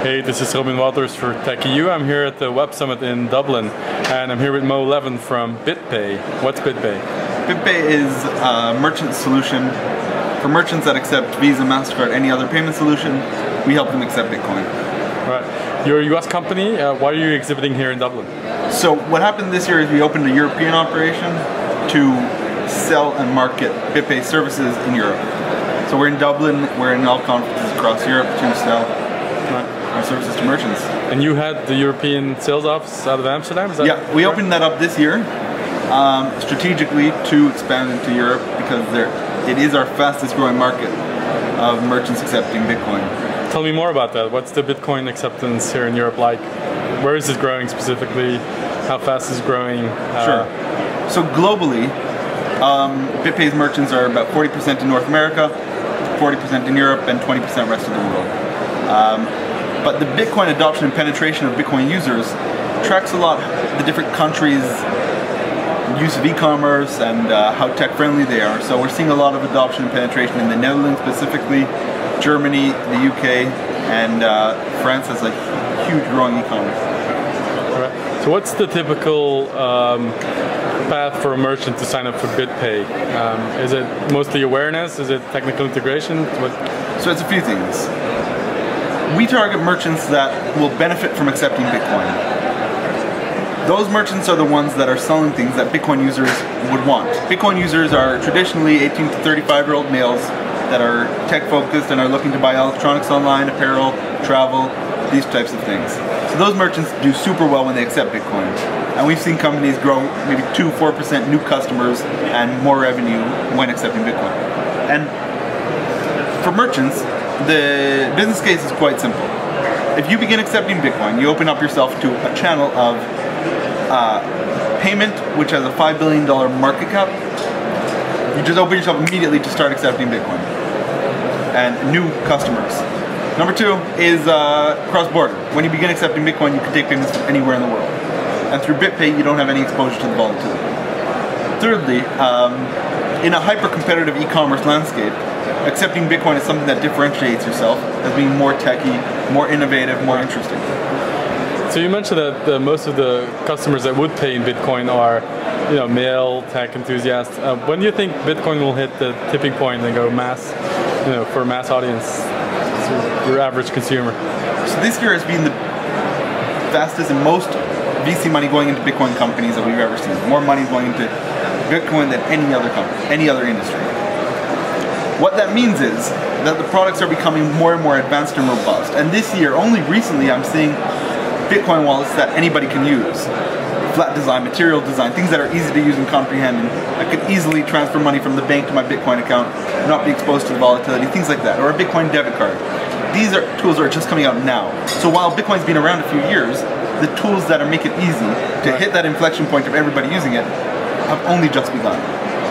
Hey, this is Robin Waters for Tech.eu. I'm here at the Web Summit in Dublin, and I'm here with Moe Levin from Bitpay. What's Bitpay? Bitpay is a merchant solution for merchants that accept Visa, MasterCard, any other payment solution. We help them accept Bitcoin. Right. You're a US company. Why are you exhibiting here in Dublin? So what happened this year is we opened a European operation to sell and market Bitpay services in Europe. So we're in Dublin, we're in all conferences across Europe to sell our services to merchants. And you had the European sales office out of Amsterdam? Is that yeah, we opened that up this year strategically to expand into Europe because it is our fastest growing market of merchants accepting Bitcoin. Tell me more about that. What's the Bitcoin acceptance here in Europe like? Where is it growing specifically? How fast is it growing? Sure. So globally, Bitpay's merchants are about 40% in North America, 40% in Europe, and 20% rest of the world. But the Bitcoin adoption and penetration of Bitcoin users tracks a lot the different countries' use of e-commerce and how tech-friendly they are. So we're seeing a lot of adoption and penetration in the Netherlands specifically, Germany, the UK, and France has a huge growing e-commerce. Right. So what's the typical path for a merchant to sign up for Bitpay? Is it mostly awareness? Is it technical integration? So it's a few things. We target merchants that will benefit from accepting Bitcoin. Those merchants are the ones that are selling things that Bitcoin users would want. Bitcoin users are traditionally 18 to 35-year-old males that are tech-focused and are looking to buy electronics online, apparel, travel, these types of things. So those merchants do super well when they accept Bitcoin. And we've seen companies grow maybe 2-4% new customers and more revenue when accepting Bitcoin. And for merchants, the business case is quite simple. If you begin accepting Bitcoin, you open up yourself to a channel of payment which has a $5 billion market cap. You just open yourself immediately to start accepting Bitcoin and new customers. Number two is cross-border. When you begin accepting Bitcoin, you can take payments from anywhere in the world. And through Bitpay, you don't have any exposure to the volatility. Thirdly, in a hyper-competitive e-commerce landscape, accepting Bitcoin is something that differentiates yourself as being more techy, more innovative, more interesting. So you mentioned that most of the customers that would pay in Bitcoin are, male tech enthusiasts. When do you think Bitcoin will hit the tipping point and go mass, for a mass audience, so your average consumer? So this year has been the fastest and most VC money going into Bitcoin companies that we've ever seen. More money going into Bitcoin than any other company, any other industry. What that means is that the products are becoming more and more advanced and robust. And this year, only recently, I'm seeing Bitcoin wallets that anybody can use. Flat design, material design, things that are easy to use and comprehend. And I could easily transfer money from the bank to my Bitcoin account, not be exposed to the volatility, things like that. Or a Bitcoin debit card. These tools are just coming out now. So while Bitcoin's been around a few years, the tools that make it easy to hit that inflection point of everybody using it have only just begun.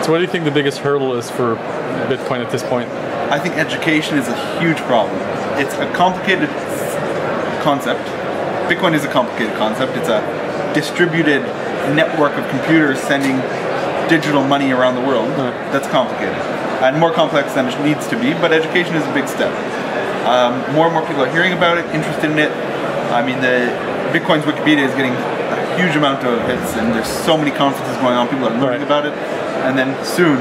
So what do you think the biggest hurdle is for Bitcoin at this point? I think education is a huge problem. It's a complicated concept. Bitcoin is a complicated concept. It's a distributed network of computers sending digital money around the world. That's complicated. And more complex than it needs to be, but education is a big step. More and more people are hearing about it, interested in it. I mean, Bitcoin's Wikipedia is getting a huge amount of hits, and there's so many conferences going on, people are learning about it, and then soon,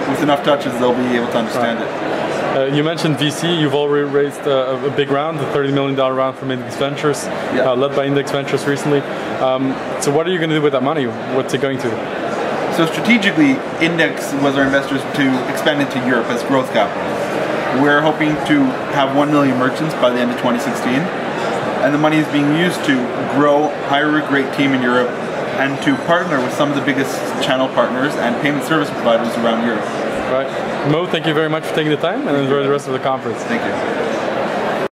with enough touches, they'll be able to understand it. You mentioned VC, you've already raised a big round, a $30 million round from Index Ventures, led by Index Ventures recently. So what are you going to do with that money? What's it going to? So strategically, Index was our investors to expand into Europe as growth capital. We're hoping to have 1 million merchants by the end of 2016. And the money is being used to grow, hire a great team in Europe, and to partner with some of the biggest channel partners and payment service providers around Europe. Right. Mo, thank you very much for taking the time, and enjoy the rest of the conference. Thank you.